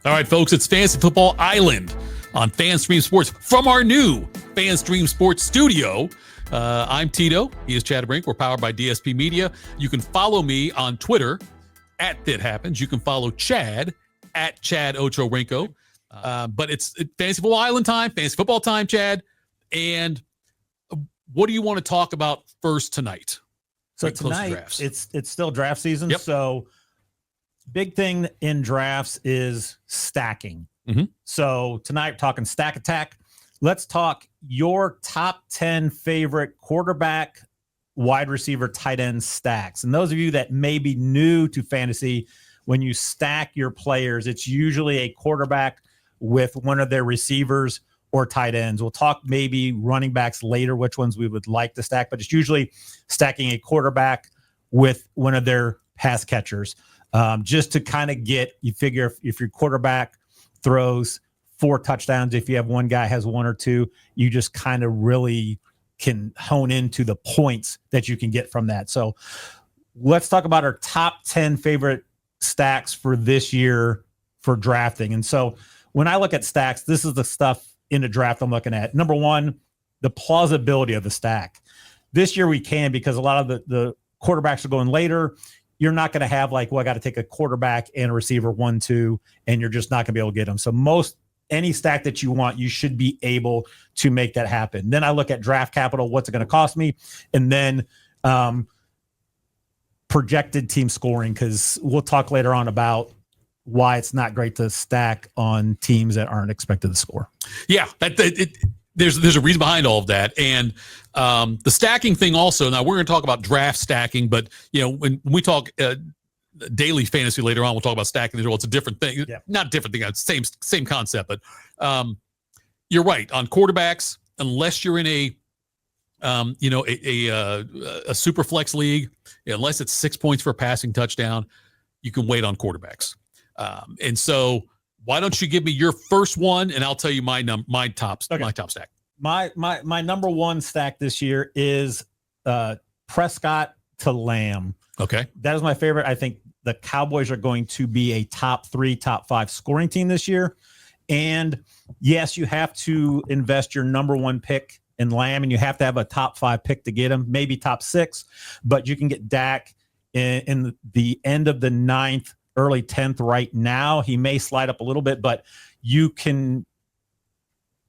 All right, folks, it's Fantasy Football Island on FanStream Sports from our new FanStream Sports studio. I'm Tito. He is Chad Brink. We're powered by DSP Media. You can follow me on Twitter at FitHappens. You can follow Chad at Chad Ochorinco. But it's Fantasy Football Island time, Fantasy Football time, Chad. And what do you want to talk about first tonight? So tonight, it's still draft season. Yep. So big thing in drafts is stacking. Mm-hmm. So tonight, we're talking stack attack. Let's talk your top 10 favorite quarterback, wide receiver, tight end stacks. And those of you that may be new to fantasy, when you stack your players, it's usually a quarterback with one of their receivers or tight ends. We'll talk maybe running backs later, which ones we would like to stack, but it's usually stacking a quarterback with one of their pass catchers. Just to kind of you figure if your quarterback throws 4 touchdowns, if you have one guy has 1 or 2, you just kind of really can hone into the points that you can get from that. So let's talk about our top 10 favorite stacks for this year for drafting. And so when I look at stacks, this is the stuff in the draft I'm looking at. Number one, the plausibility of the stack. This year we can, because a lot of the quarterbacks are going later. You're not going to have I got to take a quarterback and a receiver 1, 2, and you're just not going to be able to get them. So any stack that you want, you should be able to make that happen. Then I look at draft capital, what's it going to cost me? And then projected team scoring, because we'll talk later on about why it's not great to stack on teams that aren't expected to score. Yeah, there's a reason behind all of that. And the stacking thing also, now we're going to talk about draft stacking, but when we talk daily fantasy later on, we'll talk about stacking as well. It's a different thing. Yeah. Not different thing. It's same concept, but you're right on quarterbacks, unless you're in a super flex league, unless it's 6 points for a passing touchdown, you can wait on quarterbacks. And so why don't you give me your first one, and I'll tell you my top stack. My number one stack this year is Prescott to Lamb. Okay. That is my favorite. I think the Cowboys are going to be a top 3, top 5 scoring team this year. And yes, you have to invest your number 1 pick in Lamb, and you have to have a top 5 pick to get him, maybe top 6, but you can get Dak in the end of the 9th, early 10th right now. He may slide up a little bit, but you can,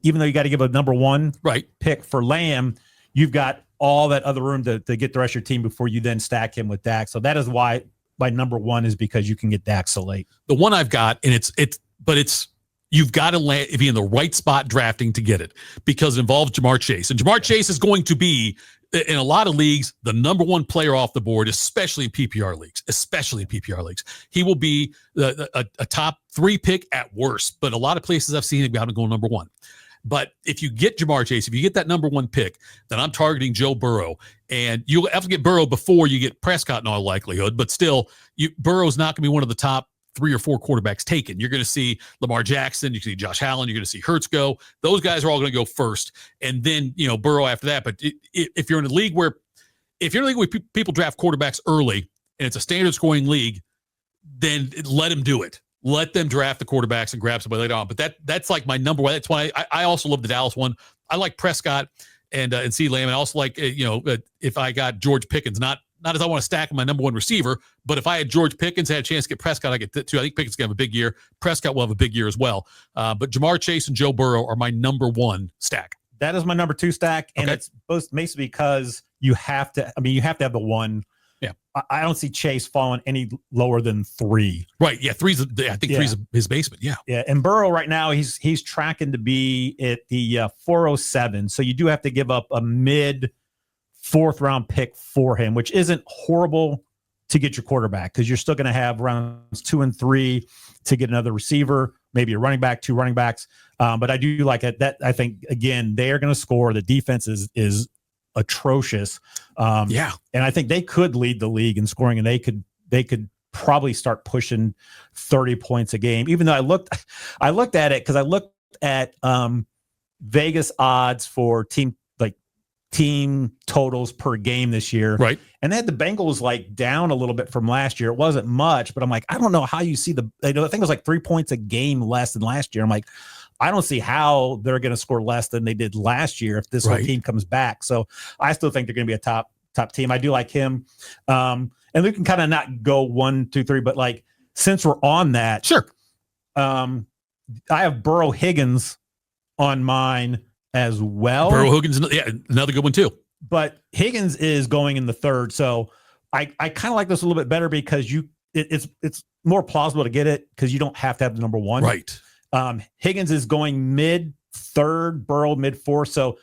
even though you got to give a number 1 pick for Lamb, you've got all that other room to get the rest of your team before you then stack him with Dak. So that is why my number 1 is, because you can get Dak so late. The one I've got, and you've got to be in the right spot drafting to get it, because it involves Jamar Chase. And Jamar Chase is going to be, in a lot of leagues, the number 1 player off the board, especially in PPR leagues. He will be a top 3 pick at worst, but a lot of places I've seen him go number 1. But if you get Jamar Chase, if you get that number 1 pick, then I'm targeting Joe Burrow. And you'll have to get Burrow before you get Prescott in all likelihood, but still, Burrow's not going to be one of the top 3 or 4 quarterbacks taken. You're going to see Lamar Jackson, you can see Josh Allen, you're going to see Hurts go. Those guys are all going to go first, and then Burrow after that. But if you're in a league where people draft quarterbacks early and it's a standard scoring league, then let them do it. Let them draft the quarterbacks and grab somebody later on. But that's like my number 1. That's why I also love the Dallas one. I like Prescott and CeeDee Lamb. And I also like if I got George Pickens, not as I want to stack my number 1 receiver, but if I had George Pickens, had a chance to get Prescott, I get that too. I think Pickens can have a big year. Prescott will have a big year as well. But Jamar Chase and Joe Burrow are my number 1 stack. That is my number 2 stack, and it's basically because you have to have the 1. Yeah, I don't see Chase falling any lower than 3. Right. Yeah, 3's. I think 3's his basement. Yeah. Yeah, and Burrow right now he's tracking to be at the 407. So you do have to give up a mid 4th round pick for him, which isn't horrible to get your quarterback, because you're still going to have rounds 2 and 3 to get another receiver, maybe a running back, 2 running backs. But I do like it. That I think again they are going to score. The defense is atrocious. And I think they could lead the league in scoring, and they could probably start pushing 30 points a game. Even though I looked at it, because I looked at Vegas odds for team team totals per game this year. Right. And they had the Bengals like down a little bit from last year. It wasn't much, but I'm like, I don't know how you see I think it was like 3 points a game less than last year. I'm like, I don't see how they're going to score less than they did last year if this whole team comes back. So I still think they're going to be a top team. I do like him. And we can kind of not go 1, 2, 3, but like, since we're on that, sure. I have Burrow Higgins on mine as well. Burrow Higgins, yeah, another good one too. But Higgins is going in the third. So I kind of like this a little bit better because it's more plausible to get it because you don't have to have the number one. Right. Higgins is going mid third, Burrow mid fourth. So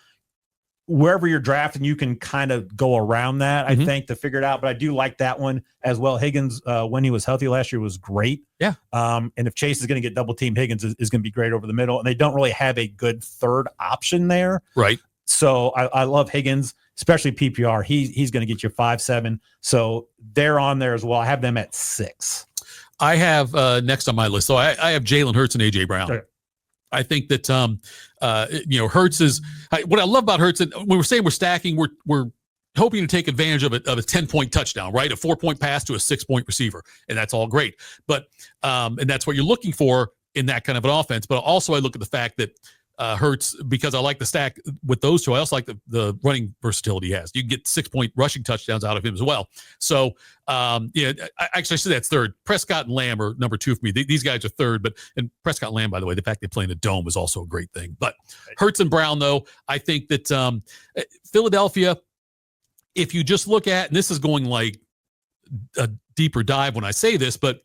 wherever you're drafting, you can kind of go around that, I think, to figure it out. But I do like that one as well. Higgins, when he was healthy last year, was great. Yeah. And if Chase is going to get double teamed, Higgins is going to be great over the middle. And they don't really have a good third option there. Right. So I love Higgins, especially PPR. He's going to get you 5-7. So they're on there as well. I have them at 6. I have next on my list. So I have Jalen Hurts and AJ Brown. Okay. I think that Hurts is what I love about Hurts. And when we're saying we're stacking, we're hoping to take advantage of a 10-point touchdown, right? A 4-point pass to a 6-point receiver, and that's all great. But and that's what you're looking for in that kind of an offense. But also, I look at the fact that Hurts, because I like the stack with those two. I also like the running versatility he has. You can get 6-point rushing touchdowns out of him as well. So, I actually say that's third. Prescott and Lamb are number 2 for me. These guys are third, and Prescott and Lamb, by the way, the fact they play in the dome is also a great thing. But Hurts and Brown, though, I think that Philadelphia, if you just look at, and this is going like a deeper dive when I say this, but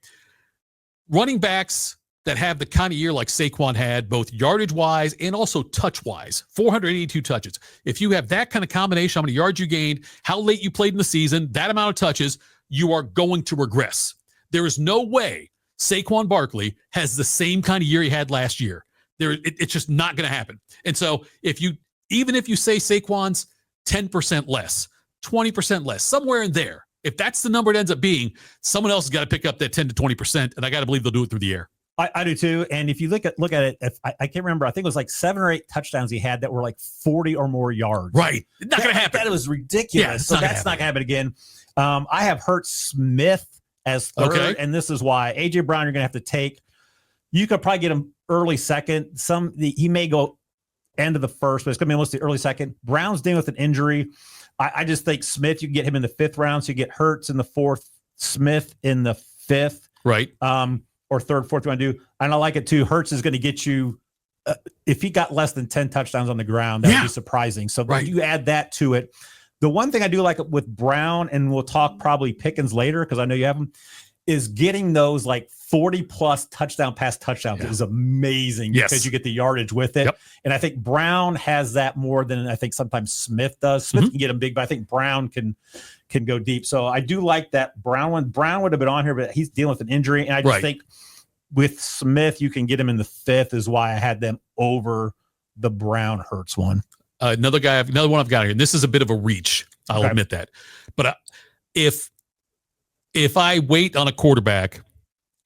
running backs that have the kind of year like Saquon had, both yardage-wise and also touch-wise, 482 touches. If you have that kind of combination, how many yards you gained, how late you played in the season, that amount of touches, you are going to regress. There is no way Saquon Barkley has the same kind of year he had last year. It's just not going to happen. And so even if you say Saquon's 10% less, 20% less, somewhere in there, if that's the number it ends up being, someone else has got to pick up that 10 to 20%, and I got to believe they'll do it through the air. I do too. And if you look at it, I can't remember, I think it was like 7 or 8 touchdowns he had that were like 40 or more yards. Right. Not going to happen. That was ridiculous. Yeah, so that's not going to happen again. I have Hurts Smith as third, and this is why. AJ Brown, you're going to have to take. You could probably get him early second. He may go end of the first, but it's going to be mostly early second. Brown's dealing with an injury. I just think Smith, you can get him in the 5th round. So you get Hurts in the 4th, Smith in the 5th. Right. Or 3rd, 4th, you want to do. And I like it too. Hurts is going to get you, if he got less than 10 touchdowns on the ground, that would be surprising. So you add that to it. The one thing I do like with Brown, and we'll talk probably Pickens later because I know you have them, is getting those like 40-plus pass touchdowns is amazing because you get the yardage with it. Yep. And I think Brown has that more than I think sometimes Smith does. Smith can get them big, but I think Brown can go deep. So I do like that Brown one. Brown would have been on here, but he's dealing with an injury. And I just think with Smith, you can get him in the 5th is why I had them over the Brown Hurts one. Another one I've got here, and this is a bit of a reach. I'll admit that. But if I wait on a quarterback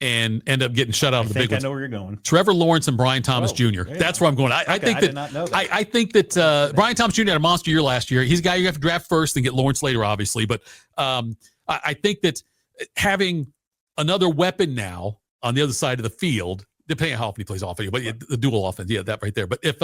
and end up getting shut out of the big ones, I know where you're going. Trevor Lawrence and Brian Thomas Jr. That's where I'm going. I think that Brian Thomas Jr. had a monster year last year. He's a guy you have to draft first and get Lawrence later, obviously. But I think that having another weapon now on the other side of the field, depending on how often he plays offense, but the dual offense, that right there. But if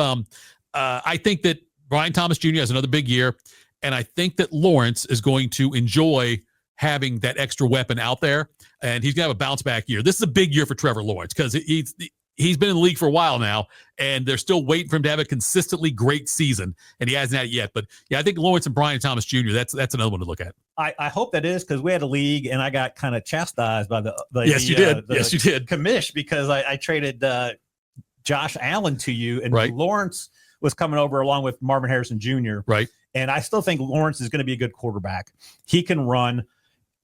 I think that Brian Thomas Jr. has another big year, and I think that Lawrence is going to enjoy having that extra weapon out there, and he's going to have a bounce back year. This is a big year for Trevor Lawrence because he's been in the league for a while now, and they're still waiting for him to have a consistently great season, and he hasn't had it yet. But I think Lawrence and Brian Thomas Jr. That's another one to look at. I hope that is because we had a league, and I got kind of chastised by the you did commish because I traded Josh Allen to you, and Lawrence was coming over along with Marvin Harrison Jr. Right. And I still think Lawrence is going to be a good quarterback. He can run.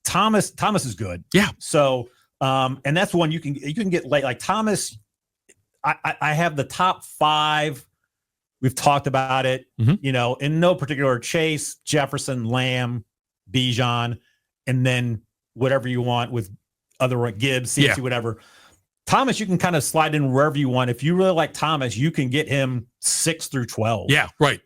Thomas is good. Yeah. So, and that's one you can get late. Like Thomas, I have the top 5. We've talked about it, in no particular order: Chase, Jefferson, Lamb, Bijan, and then whatever you want with other Gibbs, CMC, whatever. Thomas, you can kind of slide in wherever you want. If you really like Thomas, you can get him 6 through 12. Yeah, right.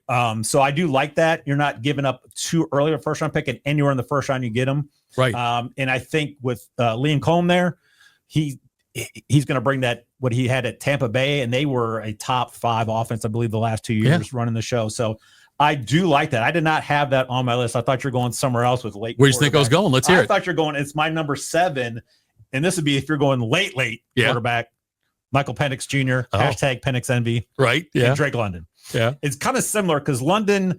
So I do like that. You're not giving up too early a first round pick, and anywhere in the first round you get him. Right. And I think with Liam Combs there, he's going to bring that what he had at Tampa Bay, and they were a top 5 offense, I believe, the last 2 years running the show. So I do like that. I did not have that on my list. I thought you're going somewhere else with late. Where do you think I was going? Let's hear it. I thought you're going. It's my number 7. And this would be if you're going late quarterback, Michael Penix Jr., hashtag Penix Envy. Right. Yeah. And Drake London. Yeah. It's kind of similar because London,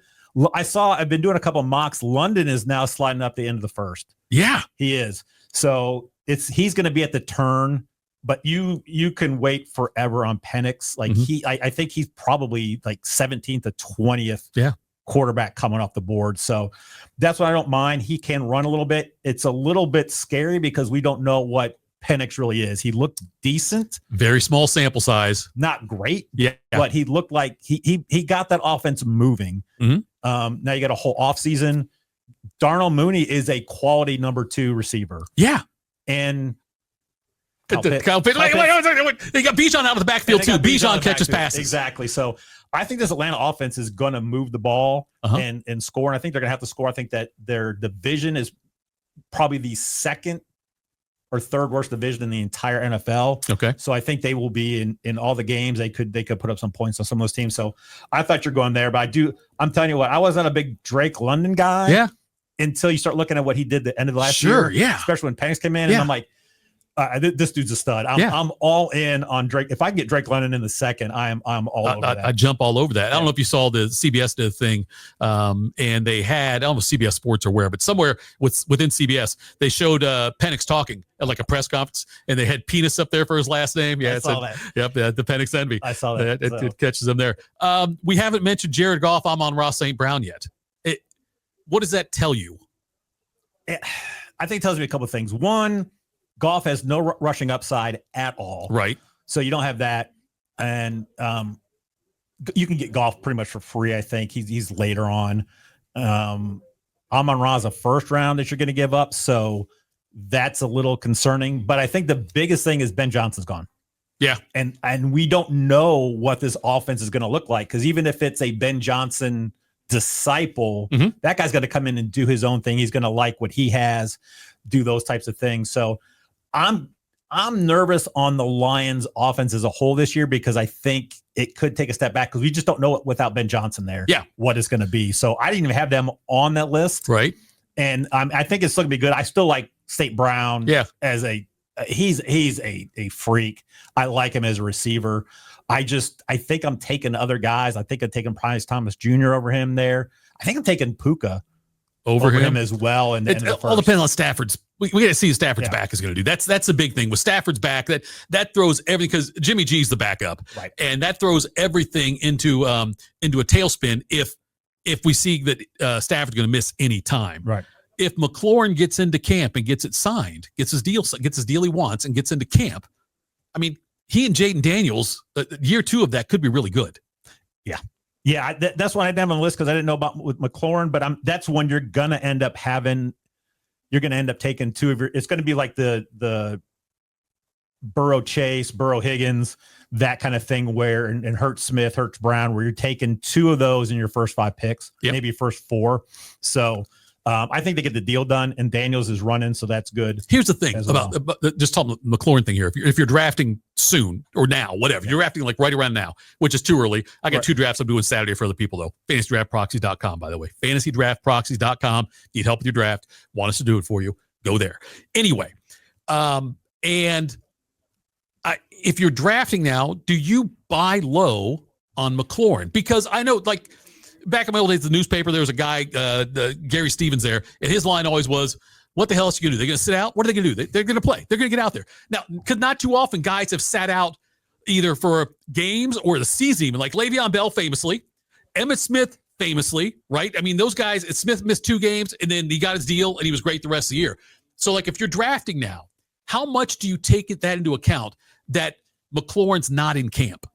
I've been doing a couple of mocks. London is now sliding up the end of the first. Yeah. He is. So he's going to be at the turn, but you can wait forever on Penix. Like I think he's probably like 17th to 20th. Quarterback coming off the board. So that's what I don't mind. He can run a little bit. It's a little bit scary because we don't know what Penix really is. He looked decent. Very small sample size. Not great. Yeah. But he looked like he got that offense moving. Now you got a whole offseason. Darnell Mooney is a quality number 2 receiver. Yeah. And Wait, they got Bijan out of the backfield too. Bijan catches passes. Exactly. So I think this Atlanta offense is going to move the ball and score. And I think they're going to have to score. I think that their division is probably the 2nd or 3rd worst division in the entire NFL. Okay. So I think they will be in all the games. They could put up some points on some of those teams. So I thought you're going there, but I'm telling you what, I wasn't a big Drake London guy. Yeah. Until you start looking at what he did the end of the last year. Yeah. Especially when Penix came in. And I'm like, this dude's a stud. I'm all in on Drake. If I can get Drake London in the 2nd, I'm all over that. I jump all over that. I don't know if you saw the CBS did a thing, and they had, I don't know if CBS Sports or where, but somewhere within CBS, they showed Penix talking at like a press conference, and they had Penis up there for his last name. Yeah, I saw that. Yep, the Penix Envy. I saw that. It catches them there. We haven't mentioned Jared Goff, Amon-Ra St. Brown yet. What does that tell you? I think it tells me a couple of things. One, Goff has no rushing upside at all. Right. So you don't have that. And you can get Goff pretty much for free, I think. He's later on. Amon-Ra is a 1st round that you're going to give up. So that's a little concerning. But I think the biggest thing is Ben Johnson's gone. Yeah. And we don't know what this offense is going to look like. Because even if it's a Ben Johnson disciple, that guy's going to come in and do his own thing. He's going to like what he has, do those types of things. So I'm nervous on the Lions offense as a whole this year because I think it could take a step back because we just don't know it without Ben Johnson there. Yeah, what it's going to be. So I didn't even have them on that list. Right. And I think it's still going to be good. I still like St. Brown. Yeah. As he's a freak. I like him as a receiver. I think I'm taking other guys. I think I'm taking Price Thomas Jr. over him there. I think I'm taking Puka over him as well. And it all depends on Stafford's. We got to see who Stafford's back is going to do. That's the big thing with Stafford's back. That throws everything because Jimmy G's the backup, right? And that throws everything into a tailspin if we see that Stafford's going to miss any time, right? If McLaurin gets into camp and gets it signed, gets his deal he wants, and gets into camp, I mean, he and Jaden Daniels, year 2 of that could be really good. Yeah. Yeah, that's why I didn't have on the list because I didn't know about with McLaurin, but that's when you're going to end up having – you're going to end up taking 2 of your – it's going to be like the Burrow Chase, Burrow Higgins, that kind of thing where – and Hurts Smith, Hurts Brown, where you're taking 2 of those in your first 5 picks, maybe first 4. So – I think they get the deal done, and Daniels is running, so that's good. Here's the thing about just talking McLaurin thing here. If you're drafting soon or now, whatever, you're drafting like right around now, which is too early. I got 2 drafts I'm doing Saturday for other people, though. FantasyDraftProxies.com, by the way. FantasyDraftProxies.com. Need help with your draft. Want us to do it for you. Go there. Anyway, if you're drafting now, do you buy low on McLaurin? Because I know, like, back in my old days, the newspaper, there was a guy, Gary Stevens there, and his line always was, what the hell else are you going to do? They're going to sit out? What are they going to do? They're going to play. They're going to get out there. Now, because not too often guys have sat out either for games or the season, even like Le'Veon Bell famously, Emmitt Smith famously, right? I mean, those guys, Smith missed 2 games, and then he got his deal, and he was great the rest of the year. So, like, if you're drafting now, how much do you take that into account that McLaurin's not in camp?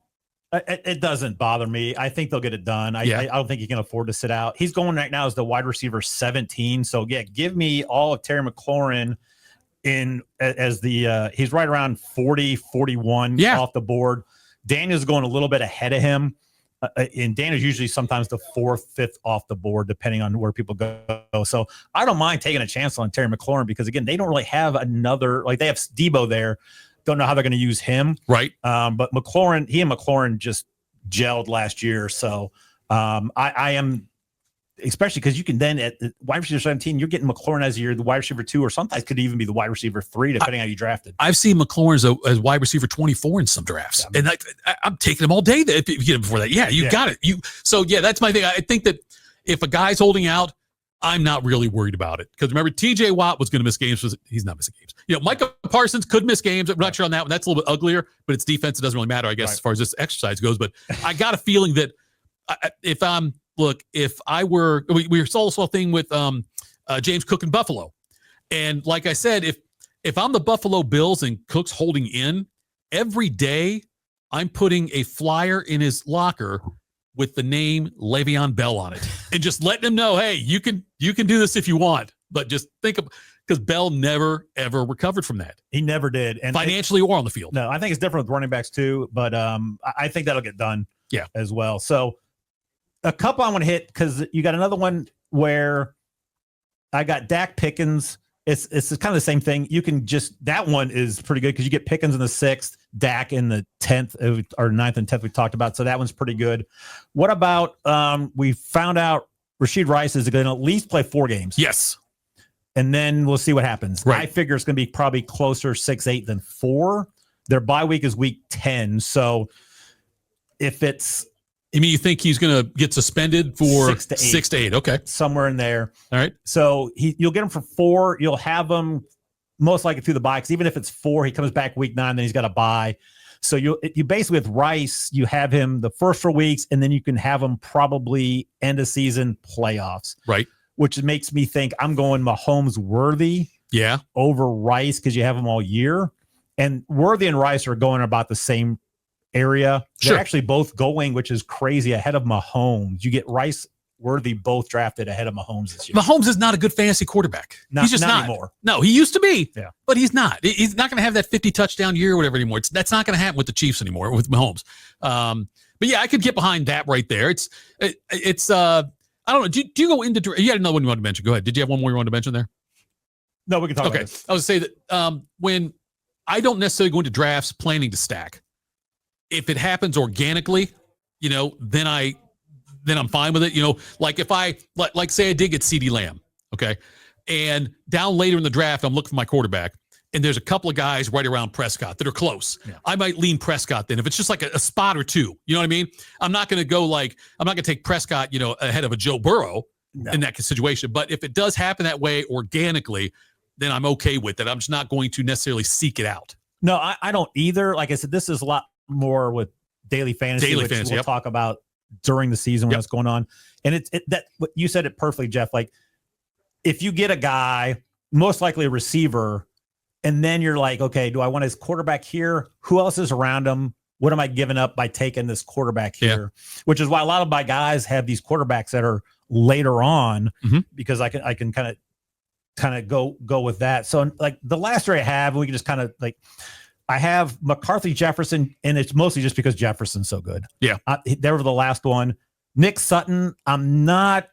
It doesn't bother me. I think they'll get it done. I don't think he can afford to sit out. He's going right now as the wide receiver 17. So, yeah, give me all of Terry McLaurin he's right around 40, 41 off the board. Daniel's going a little bit ahead of him. And Daniel's usually sometimes the 4th, 5th off the board, depending on where people go. So I don't mind taking a chance on Terry McLaurin because, again, they don't really have another – like they have Debo there. Don't know how they're going to use him. Right. But he and McLaurin just gelled last year. So I am – especially because you can then at the wide receiver 17, you're getting McLaurin as the wide receiver 2, or sometimes could even be the wide receiver 3, depending on how you drafted. I've seen McLaurin as wide receiver 24 in some drafts, and I'm taking him all day. If you get him before that, you got it. So that's my thing. I think that if a guy's holding out, I'm not really worried about it because remember, T.J. Watt was going to miss games. He's not missing games. Micah Parsons could miss games. I'm not sure on that one. That's a little bit uglier, but it's defense. It doesn't really matter, I guess, as far as this exercise goes. But I got a feeling that if I were, we saw a thing with James Cook in Buffalo. And like I said, if I'm the Buffalo Bills and Cook's holding in, every day I'm putting a flyer in his locker with the name Le'Veon Bell on it and just letting him know, hey, you can do this if you want. But just think of, because Bell never, ever recovered from that. He never did. And financially or on the field. No, I think it's different with running backs too, but I think that'll get done as well. So a couple I want to hit because you got another one where I got Dak Pickens. It's kind of the same thing. You can that one is pretty good because you get Pickens in the 6th, Dak in the 10th or 9th and 10th we talked about. So that one's pretty good. What about we found out Rashid Rice is going to at least play 4 games. Yes. And then we'll see what happens. Right. I figure it's going to be probably closer 6-8 than 4. Their bye week is week 10. So if it's, you mean you think he's going to get suspended for 6 to 8? Okay. Somewhere in there. All right. So you'll get him for 4. You'll have him most likely through the bye. Because even if it's 4, he comes back week 9, then he's got a bye. So you basically with Rice, you have him the first 4 weeks, and then you can have him probably end of season playoffs. Right. Which makes me think I'm going Mahomes Worthy over Rice because you have them all year. And Worthy and Rice are going about the same area. They're actually both going, which is crazy, ahead of Mahomes. You get Rice, Worthy both drafted ahead of Mahomes this year. Mahomes is not a good fantasy quarterback. He's just not anymore. No, he used to be, but he's not. He's not going to have that 50 touchdown year or whatever anymore. That's not going to happen with the Chiefs anymore with Mahomes. But I could get behind that right there. It's I don't know. Do you go into? You had another one you wanted to mention. Go ahead. Did you have one more you wanted to mention there? No, we can talk about this. I was say that when I don't necessarily go into drafts planning to stack. If it happens organically, then I'm fine with it. Like if I like say I did get CeeDee Lamb, okay, and down later in the draft I'm looking for my quarterback, and there's a couple of guys right around Prescott that are close. Yeah. I might lean Prescott then if it's just like a spot or two. You know what I mean? I'm not going to take Prescott, ahead of a Joe Burrow in that situation. But if it does happen that way organically, then I'm okay with it. I'm just not going to necessarily seek it out. No, I don't either. Like I said, this is a lot more with daily fantasy, which we'll talk about during the season when it's going on. And that what you said it perfectly, Jeff. Like if you get a guy, most likely a receiver, and then you're like, okay, do I want his quarterback here? Who else is around him? What am I giving up by taking this quarterback here? Which is why a lot of my guys have these quarterbacks that are later on because I can kind of go with that. So like the last three I have, we can just kind of like. I have McCarthy, Jefferson, and it's mostly just because Jefferson's so good. Yeah. They were the last one. Nick Sutton, I'm not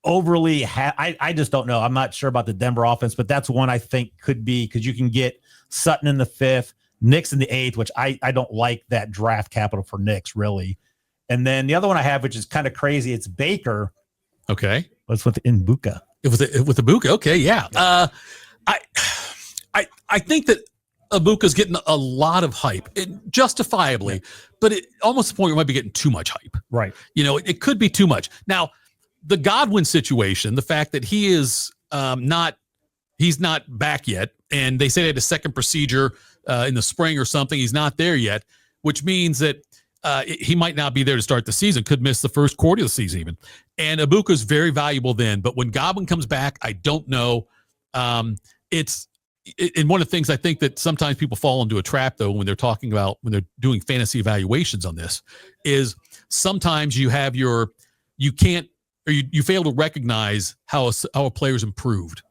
overly I just don't know. I'm not sure about the Denver offense, but that's one I think could be because you can get Sutton in the 5th, Nick's in the 8th, which I don't like that draft capital for Nick's really. And then the other one I have, which is kind of crazy, it's Baker. Okay. What's with Ibuka? With the Buka. Okay. Yeah. I think that Ibuka's getting a lot of hype, justifiably, but it almost the point where it might be getting too much hype. Right. It could be too much. Now, the Godwin situation, the fact that he is he's not back yet, and they say they had a second procedure in the spring or something. He's not there yet, which means that he might not be there to start the season, could miss the first quarter of the season even. And Ibuka's very valuable then, but when Godwin comes back, I don't know. And one of the things I think that sometimes people fall into a trap, though, when they're doing fantasy evaluations on this, is sometimes you fail to recognize how a player's improved.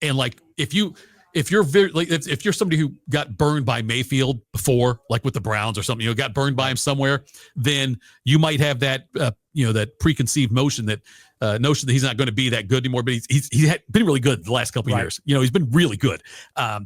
And like if you if you're if you're somebody who got burned by Mayfield before, like with the Browns or something, got burned by him somewhere, then you might have that that preconceived notion that he's not going to be that good anymore. But he's been really good the last couple of years. He's been really good.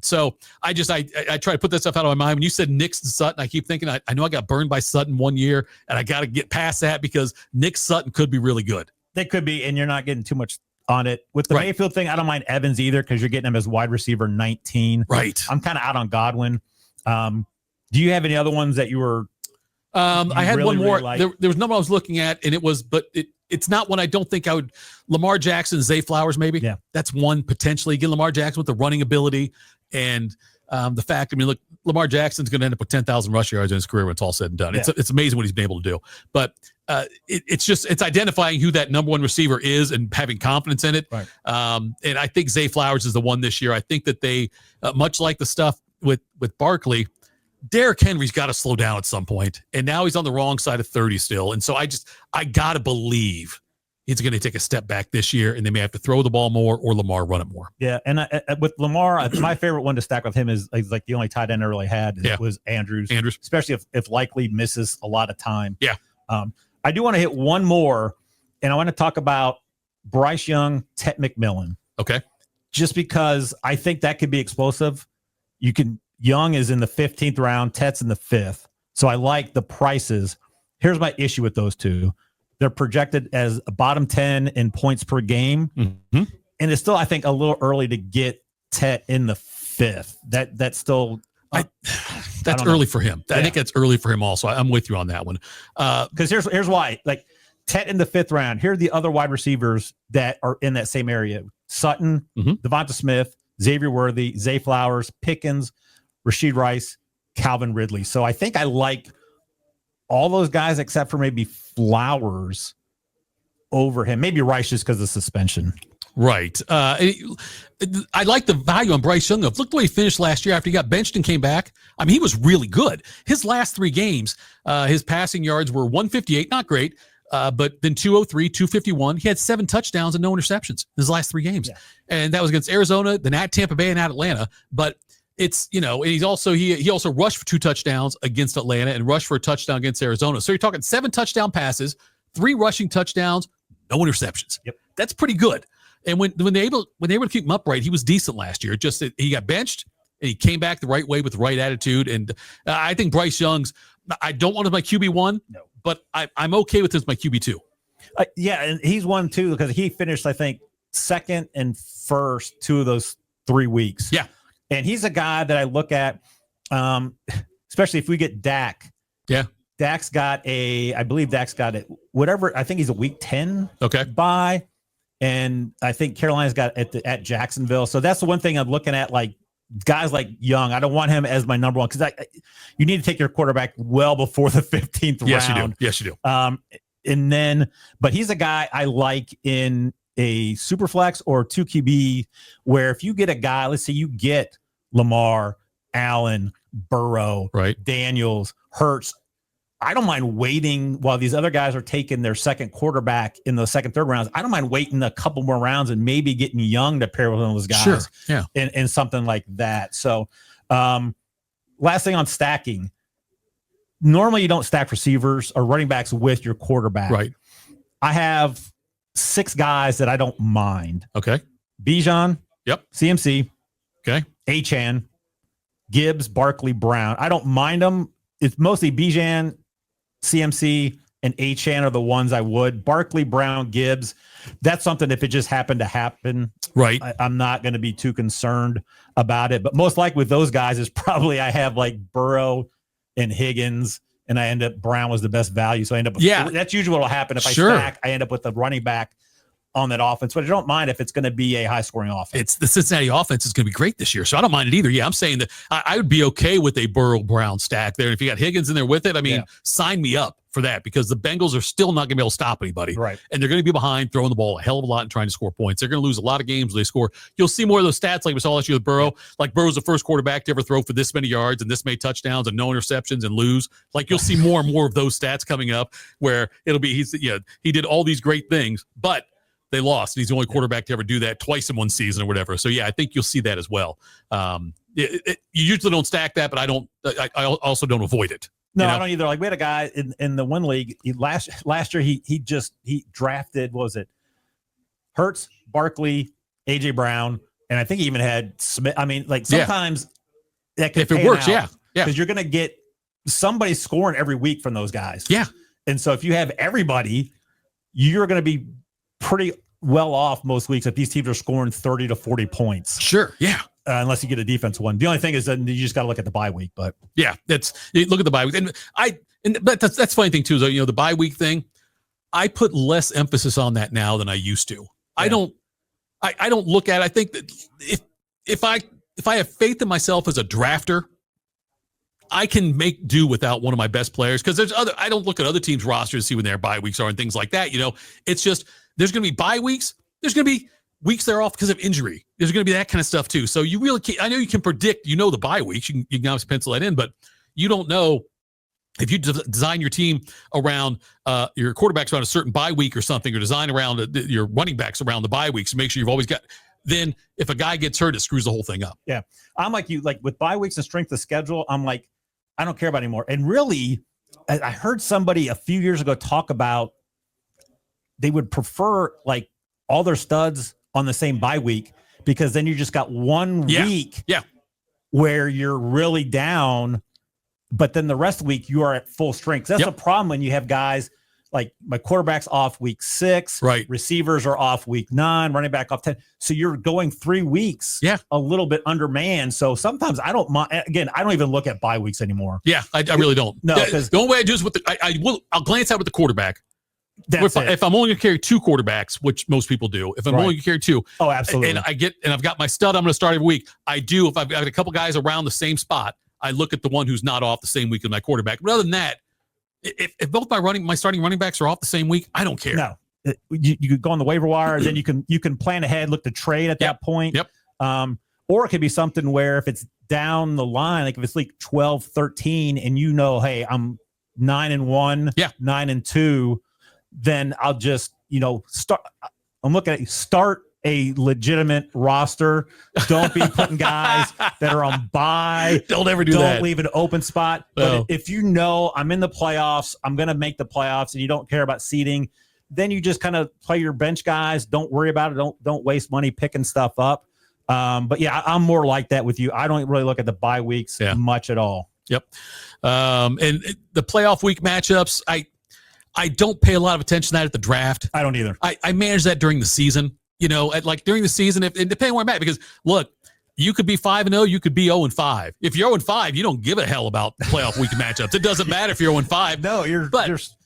So I try to put that stuff out of my mind. When you said Nix and Sutton, I keep thinking I know I got burned by Sutton one year, and I got to get past that because Nick Sutton could be really good. They could be, and you're not getting too much on it. With the Mayfield thing, I don't mind Evans either because you're getting him as wide receiver 19. Right. I'm kind of out on Godwin. Do you have any other ones that you were? I had one more. Really there was number I was looking at, and it's not one I don't think I would. Lamar Jackson, Zay Flowers, maybe. Yeah. That's one potentially. Again, Lamar Jackson with the running ability and the fact. I mean, look, Lamar Jackson's going to end up with 10,000 rush yards in his career when it's all said and done. Yeah. It's amazing what he's been able to do. But it's identifying who that number one receiver is and having confidence in it. Right. And I think Zay Flowers is the one this year. I think that they, much like the stuff with Barkley, Derrick Henry's got to slow down at some point, and now he's on the wrong side of 30 still. And so I got to believe he's going to take a step back this year, and they may have to throw the ball more or Lamar run it more. Yeah, and with Lamar, my favorite one to stack with him is like the only tight end I really had was Andrews, especially if Likely misses a lot of time. Yeah. I do want to hit one more, and I want to talk about Bryce Young, Tet McMillan. Okay. Just because I think that could be explosive. Young is in the 15th round, Tet's in the 5th. So I like the prices. Here's my issue with those two. They're projected as a bottom 10 in points per game. Mm-hmm. And it's still, I think, a little early to get Tet in the 5th. That's still that's early for him. I think that's early for him also. I'm with you on that one. Because here's why. Like Tet in the 5th round, here are the other wide receivers that are in that same area. Sutton, Devonta Smith, Xavier Worthy, Zay Flowers, Pickens, Rashid Rice, Calvin Ridley. So I think I like all those guys except for maybe Flowers over him. Maybe Rice just because of suspension. Right. I like the value on Bryce Young. Look the way he finished last year after he got benched and came back. I mean, he was really good. His last 3 games, his passing yards were 158, not great, but then 203, 251. He had 7 touchdowns and no interceptions in his last 3 games. Yeah. And that was against Arizona, then at Tampa Bay and at Atlanta. But it's, and he's also, he also rushed for 2 touchdowns against Atlanta and rushed for a touchdown against Arizona. So you're talking 7 touchdown passes, 3 rushing touchdowns, no interceptions. Yep. That's pretty good. And when they were able to keep him upright, he was decent last year. Just that he got benched and he came back the right way with the right attitude. And I think Bryce Young's, I don't want him as my QB1, but I'm okay with him as my QB2. Yeah, and he's one too because he finished, I think, 2nd and 1st 2 of those 3 weeks. Yeah. And he's a guy that I look at, especially if we get Dak. Yeah. I believe Dak's got it. Whatever. I think he's a week 10 bye. And I think Carolina's got at Jacksonville. So that's the one thing I'm looking at, like guys like Young. I don't want him as my number one because you need to take your quarterback well before the 15th round. Yes, you do. But he's a guy I like in a super flex or 2 QB where if you get a guy, let's say you get Lamar, Allen, Burrow, Daniels, Hurts, I don't mind waiting while these other guys are taking their second quarterback in the 2nd, 3rd rounds. I don't mind waiting a couple more rounds and maybe getting Young to pair with one of those guys. Sure. Yeah. And something like that. So last thing on stacking, normally you don't stack receivers or running backs with your quarterback. Right. I have 6 guys that I don't mind. Okay. Bijan. Yep. CMC. Okay. Achane. Gibbs, Barkley, Brown. I don't mind them. It's mostly Bijan, CMC, and Achane are the ones I would. Barkley, Brown, Gibbs. That's something if it just happened to happen. Right. I'm not going to be too concerned about it. But most likely with those guys is probably I have like Burrow and Higgins, and I end up Brown was the best value. So I end up with, that's usually what will happen. If I stack, I end up with a running back on that offense, but I don't mind if it's going to be a high scoring offense. It's the Cincinnati offense is going to be great this year. So I don't mind it either. Yeah. I'm saying that I would be okay with a Burrow Brown stack there. If you got Higgins in there with it, I mean, sign me up for that because the Bengals are still not going to be able to stop anybody. Right. And they're going to be behind throwing the ball a hell of a lot and trying to score points. They're going to lose a lot of games when they score. You'll see more of those stats like we saw last year with Burrow. Like Burrow's the first quarterback to ever throw for this many yards and this many touchdowns and no interceptions and lose. Like you'll see more and more of those stats coming up where it'll be, he did all these great things, but they lost. He's the only quarterback to ever do that twice in one season or whatever. So yeah, I think you'll see that as well. You usually don't stack that, but I also don't avoid it. No, you know? I don't either. Like, we had a guy in the one league last year. He drafted, what was it? Hurts, Barkley, AJ Brown, and I think he even had Smith. I mean, like, sometimes that can, if it works, because you're going to get somebody scoring every week from those guys. Yeah, and so if you have everybody, you're going to be pretty well off most weeks if these teams are scoring 30 to 40 points. Sure, yeah. Unless you get a defensive one. The only thing is that you just got to look at the bye week. But yeah, look at the bye week, but that's funny thing too. Is the bye week thing. I put less emphasis on that now than I used to. Yeah. I don't look at it. I think that if I have faith in myself as a drafter, I can make do without one of my best players, because I don't look at other teams' rosters to see when their bye weeks are and things like that. It's just there's going to be bye weeks. There's going to be weeks they're off because of injury. There's going to be that kind of stuff too. So you really can't. I know you can predict. The bye weeks. You can obviously pencil that in, but you don't know if you design your team around your quarterbacks around a certain bye week or something, or design around your running backs around the bye weeks to make sure you've always got. Then if a guy gets hurt, it screws the whole thing up. Yeah, I'm like you. Like with bye weeks and strength of schedule, I'm like, I don't care about anymore. And really, I heard somebody a few years ago talk about they would prefer like all their studs on the same bye week, because then you just got 1 week where you're really down, but then the rest of the week you are at full strength. That's a problem when you have guys like my quarterback's off week 6, right? Receivers are off week 9, running back off 10. So you're going 3 weeks, a little bit undermanned. So sometimes I don't mind. Again, I don't even look at bye weeks anymore. Yeah, I really don't. No, because the only way I do is I'll glance out with the quarterback. If I'm only going to carry 2 quarterbacks, which most people do, if I'm only going to carry 2, oh, absolutely, and I've got my stud, I'm going to start every week. I do. If I've got a couple guys around the same spot, I look at the one who's not off the same week as my quarterback. But other than that, if both my starting running backs are off the same week, I don't care. No, you could go on the waiver wire, then you can plan ahead, look to trade at that point. Yep. Or it could be something where if it's down the line, like if it's like 12-13, and hey, I'm 9-1, 9-2. Then I'll just, start. I'm looking at start a legitimate roster. Don't be putting guys that are on bye. Don't ever do that. Don't leave an open spot. But if I'm in the playoffs, I'm going to make the playoffs, and you don't care about seeding, then you just kind of play your bench guys. Don't worry about it. Don't waste money picking stuff up. But yeah, I'm more like that with you. I don't really look at the bye weeks much at all. Yep. And the playoff week matchups, I don't pay a lot of attention to that at the draft. I don't either. I manage that during the season. During the season, depending where I'm at, because look, you could be 5-0, you could be 0-5. If you're 0-5, you don't give a hell about playoff week matchups. It doesn't matter if you're 0-5. No, you're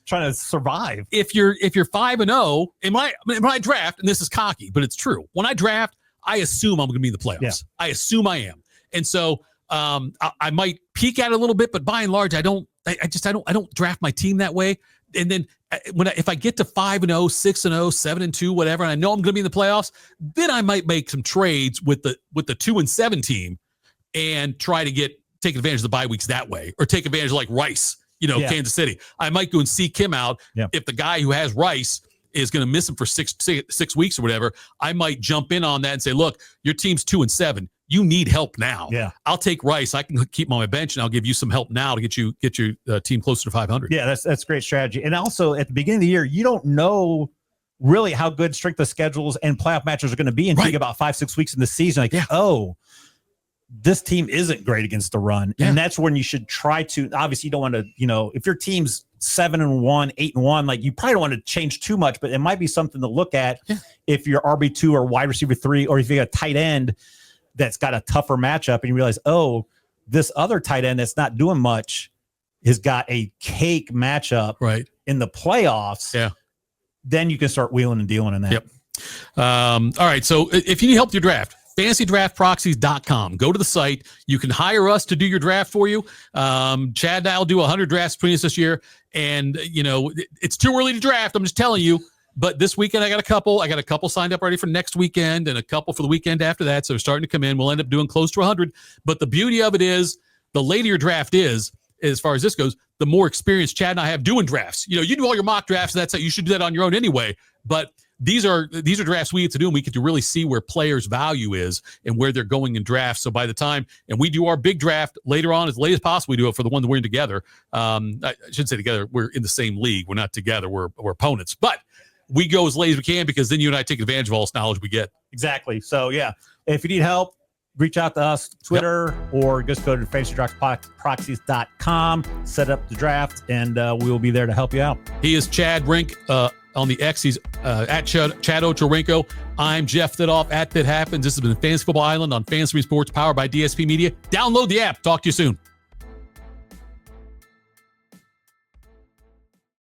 trying to survive. If you're 5-0, in my draft, and this is cocky, but it's true. When I draft, I assume I'm going to be in the playoffs. Yeah. I assume I am, and so I might peek at it a little bit, but by and large, I don't draft my team that way. And then if I get to 5-0, 6-0, 7-2, whatever, and I know I'm going to be in the playoffs, then I might make some trades with the 2-7 team and try to take advantage of the bye weeks that way, or take advantage of like Rice, Kansas City. I might go and seek him out. Yeah. If the guy who has Rice is going to miss him for six weeks or whatever, I might jump in on that and say, look, your team's 2-7. You need help now. Yeah, I'll take Rice. I can keep him on my bench, and I'll give you some help now to get your team closer to 500. Yeah, that's great strategy. And also at the beginning of the year, you don't know really how good strength of schedules and playoff matches are going to be until you get about 5-6 weeks in the season. This team isn't great against the run, and that's when you should try to. Obviously, you don't want to. If your team's 7-1, 8-1, like you probably don't want to change too much, but it might be something to look at if you're RB2 or wide receiver 3, or if you got a tight end that's got a tougher matchup, and you realize, this other tight end that's not doing much has got a cake matchup in the playoffs. Yeah. Then you can start wheeling and dealing in that. Yep. All right. So if you need help with your draft, FantasyDraftProxies.com. Go to the site. You can hire us to do your draft for you. Chad and I will do 100 drafts between us this year. And, it's too early to draft. I'm just telling you. But this weekend, I got a couple signed up already for next weekend, and a couple for the weekend after that. So they're starting to come in. We'll end up doing close to 100. But the beauty of it is, the later your draft is, as far as this goes, the more experience Chad and I have doing drafts. You do all your mock drafts. That's how you should do that on your own anyway. But these are drafts we get to do, and we get to really see where players' value is and where they're going in drafts. So by the time, and we do our big draft later on, as late as possible, we do it for the one that we're in together. I shouldn't say together. We're in the same league. We're not together. We're opponents, but we go as late as we can, because then you and I take advantage of all this knowledge we get. Exactly. So yeah, if you need help, reach out to us, Twitter, or just go to fantasydraftproxies.com, set up the draft, and we will be there to help you out. He is Chad Rink on the X. He's at Chad Ochorinko. I'm Jeff Thidoff at That Happens. This has been Fantasy Football Island on Fantasy Sports, powered by DSP Media. Download the app. Talk to you soon.